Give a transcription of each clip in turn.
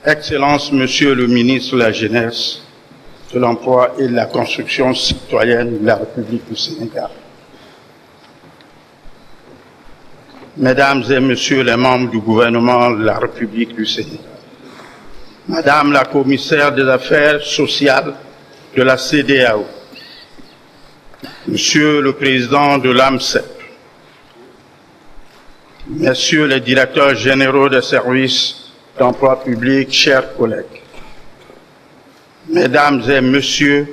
Excellences, Monsieur le ministre de la Jeunesse, de l'Emploi et de la Construction citoyenne de la République du Sénégal, Mesdames et Messieurs les membres du gouvernement de la République du Sénégal, Madame la commissaire des affaires sociales de la CEDEAO, Monsieur le président de l'AMCEP, Messieurs les directeurs généraux des services d'emploi public, chers collègues, Mesdames et Messieurs,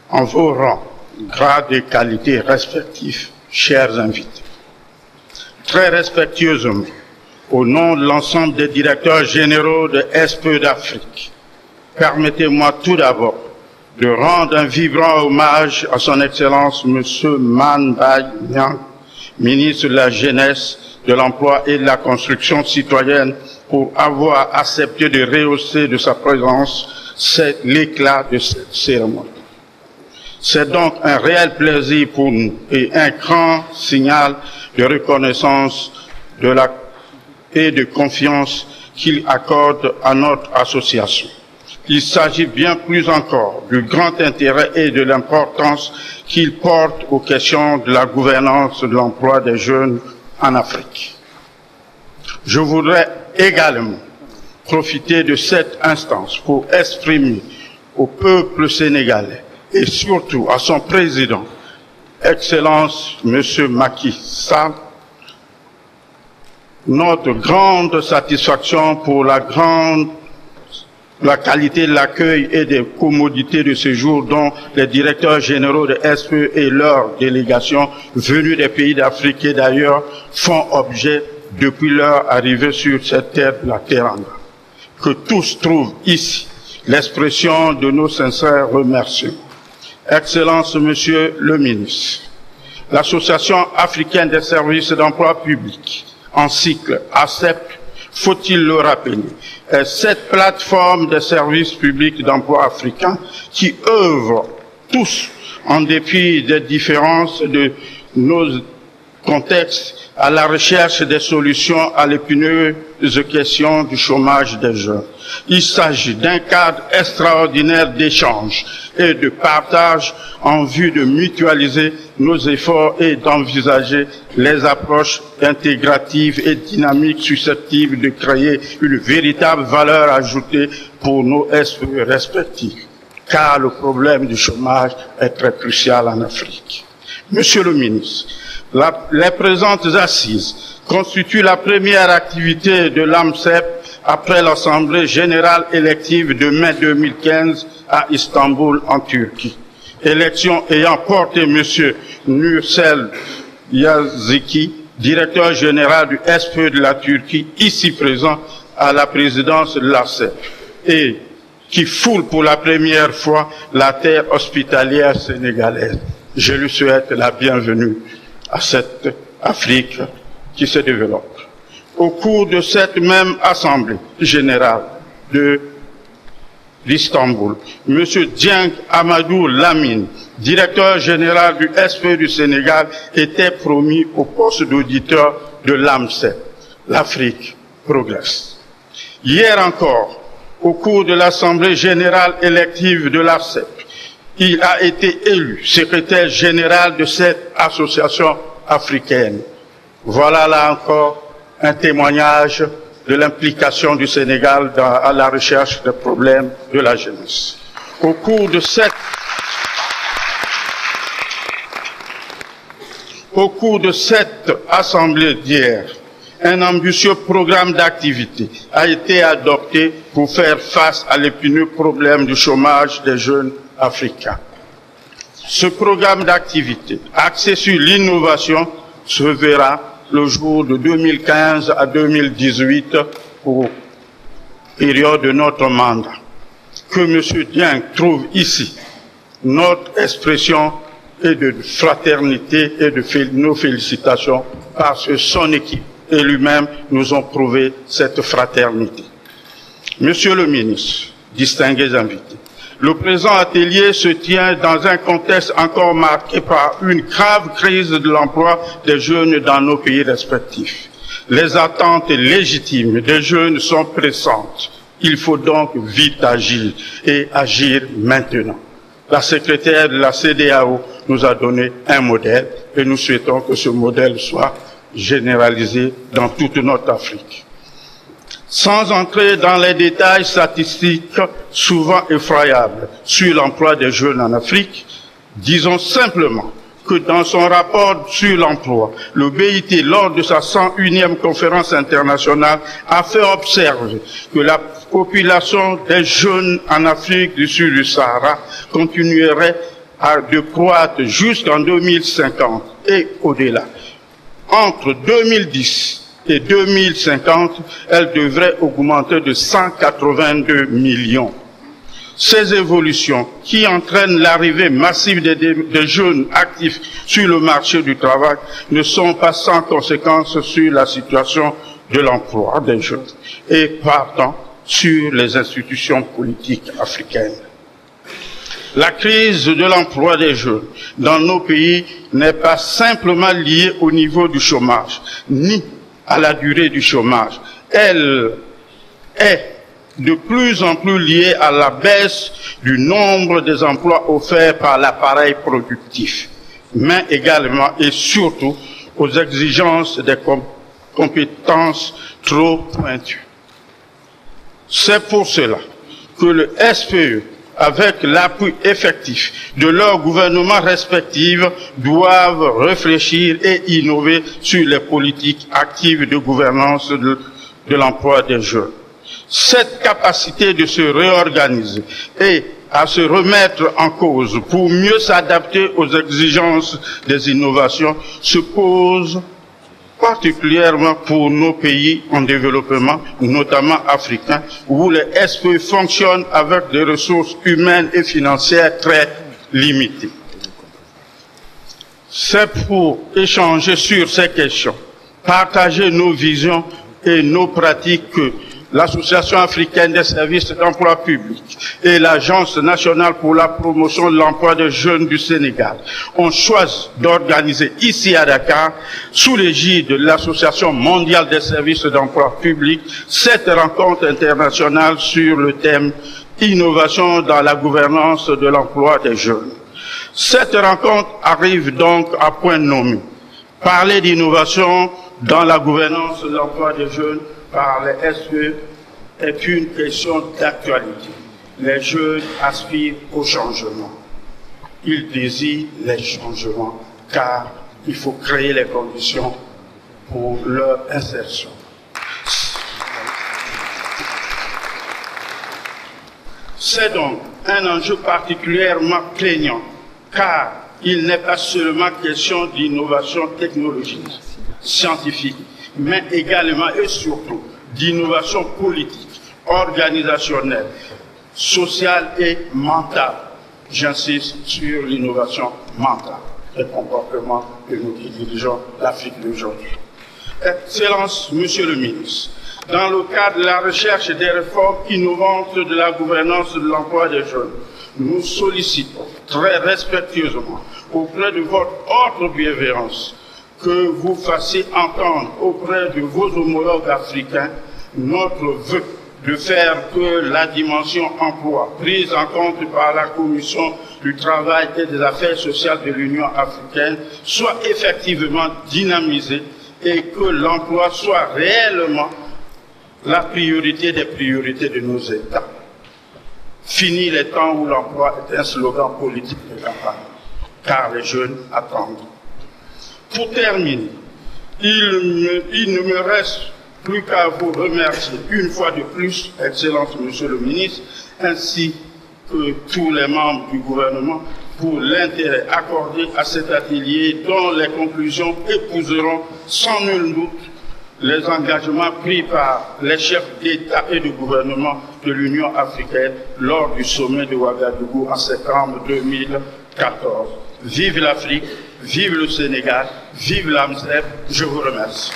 en vos rangs, grades et qualités respectifs, chers invités, très respectueusement, au nom de l'ensemble des directeurs généraux de SPE d'Afrique, permettez-moi tout d'abord de rendre un vibrant hommage à son Excellence M. Man Bay Niang, ministre de la Jeunesse, de l'Emploi et de la Construction citoyenne, pour avoir accepté de rehausser de sa présence l'éclat de cette cérémonie. C'est donc un réel plaisir pour nous et un grand signal de reconnaissance et de confiance qu'il accorde à notre association. Il s'agit bien plus encore du grand intérêt et de l'importance qu'il porte aux questions de la gouvernance de l'emploi des jeunes en Afrique. Je voudrais également profiter de cette instance pour exprimer au peuple sénégalais et surtout à son président, Excellence M. Macky Sall, notre grande satisfaction pour la qualité de l'accueil et des commodités de séjour dont les directeurs généraux de SPE et leurs délégations venus des pays d'Afrique et d'ailleurs font objet depuis leur arrivée sur cette terre de la Teranga. Que tous trouvent ici l'expression de nos sincères remerciements. Excellence, Monsieur le ministre, l'Association africaine des services d'emploi public, en cycle ACEP, faut-il le rappeler, est cette plateforme des services publics d'emploi africains qui œuvre tous, en dépit des différences de nos contextes, à la recherche des solutions à l'épineuse question du chômage des jeunes. Il s'agit d'un cadre extraordinaire d'échange et de partage en vue de mutualiser nos efforts et d'envisager les approches intégratives et dynamiques susceptibles de créer une véritable valeur ajoutée pour nos SPE respectifs, car le problème du chômage est très crucial en Afrique. Monsieur le ministre, les présentes assises constituent la première activité de l'AMCEP après l'Assemblée générale élective de mai 2015 à Istanbul, en Turquie. Élection ayant porté M. Nursel Yaziki, directeur général du SPE de la Turquie, ici présent à la présidence de l'ACEP, et qui foule pour la première fois la terre hospitalière sénégalaise. Je lui souhaite la bienvenue à cette Afrique qui se développe. Au cours de cette même Assemblée générale d'Istanbul, M. Dieng Amadou Lamine, directeur général du SPE du Sénégal, était promu au poste d'auditeur de l'AMCEP. L'Afrique progresse. Hier encore, au cours de l'Assemblée générale élective de l'ACEP, il a été élu secrétaire général de cette association africaine. Voilà là encore un témoignage de l'implication du Sénégal à la recherche des problèmes de la jeunesse. Au cours de cette assemblée d'hier, un ambitieux programme d'activité a été adopté pour faire face à l'épineux problème du chômage des jeunes africains. Ce programme d'activité, axé sur l'innovation, se verra le jour de 2015 à 2018 pour période de notre mandat. Que M. Dieng trouve ici notre expression et de fraternité et de nos félicitations parce que son équipe et lui-même nous ont prouvé cette fraternité. Monsieur le ministre, distingués invités, le présent atelier se tient dans un contexte encore marqué par une grave crise de l'emploi des jeunes dans nos pays respectifs. Les attentes légitimes des jeunes sont pressantes Il faut donc vite agir et agir maintenant. La secrétaire de la CEDEAO nous a donné un modèle et nous souhaitons que ce modèle soit généralisé dans toute notre Afrique. Sans entrer dans les détails statistiques souvent effroyables sur l'emploi des jeunes en Afrique, disons simplement que dans son rapport sur l'emploi, le BIT, lors de sa 101e conférence internationale, a fait observer que la population des jeunes en Afrique du Sud du Sahara continuerait de croître jusqu'en 2050 et au-delà. Entre 2010 et 2050, elle devrait augmenter de 182 millions. Ces évolutions qui entraînent l'arrivée massive des jeunes actifs sur le marché du travail ne sont pas sans conséquences sur la situation de l'emploi des jeunes et partant sur les institutions politiques africaines. La crise de l'emploi des jeunes dans nos pays n'est pas simplement liée au niveau du chômage, ni à la durée du chômage. Elle est de plus en plus liée à la baisse du nombre des emplois offerts par l'appareil productif, mais également et surtout aux exigences des compétences trop pointues. C'est pour cela que le SPE, avec l'appui effectif de leurs gouvernements respectifs, doivent réfléchir et innover sur les politiques actives de gouvernance de l'emploi des jeunes. Cette capacité de se réorganiser et à se remettre en cause pour mieux s'adapter aux exigences des innovations se pose particulièrement pour nos pays en développement, notamment africains, où les SPE fonctionnent avec des ressources humaines et financières très limitées. C'est pour échanger sur ces questions, partager nos visions et nos pratiques que l'Association africaine des services d'emploi public et l'Agence nationale pour la promotion de l'emploi des jeunes du Sénégal ont choisi d'organiser ici à Dakar, sous l'égide de l'Association mondiale des services d'emploi public, cette rencontre internationale sur le thème « Innovation dans la gouvernance de l'emploi des jeunes ». Cette rencontre arrive donc à point nommé. Parler d'innovation dans la gouvernance de l'emploi des jeunes par les SPE est une question d'actualité. Les jeunes aspirent au changement. Ils désirent les changements car il faut créer les conditions pour leur insertion. C'est donc un enjeu particulièrement prégnant car il n'est pas seulement question d'innovation technologique, scientifique, mais également et surtout d'innovation politique, organisationnelle, sociale et mentale. J'insiste sur l'innovation mentale, le comportement que nous dirigeons l'Afrique d'aujourd'hui. Excellence, Monsieur le ministre, dans le cadre de la recherche des réformes innovantes de la gouvernance de l'emploi des jeunes, nous sollicitons très respectueusement auprès de votre ordre bienveillance que vous fassiez entendre auprès de vos homologues africains notre vœu de faire que la dimension emploi prise en compte par la Commission du travail et des affaires sociales de l'Union africaine soit effectivement dynamisée et que l'emploi soit réellement la priorité des priorités de nos États. Fini les temps où l'emploi est un slogan politique de campagne, car les jeunes attendent. Pour terminer, il ne me reste plus qu'à vous remercier une fois de plus, Excellence Monsieur le ministre, ainsi que tous les membres du gouvernement, pour l'intérêt accordé à cet atelier dont les conclusions épouseront sans nul doute les engagements pris par les chefs d'État et de gouvernement de l'Union africaine lors du sommet de Ouagadougou en septembre 2014. Vive l'Afrique, vive le Sénégal, vive l'AMSEP, je vous remercie.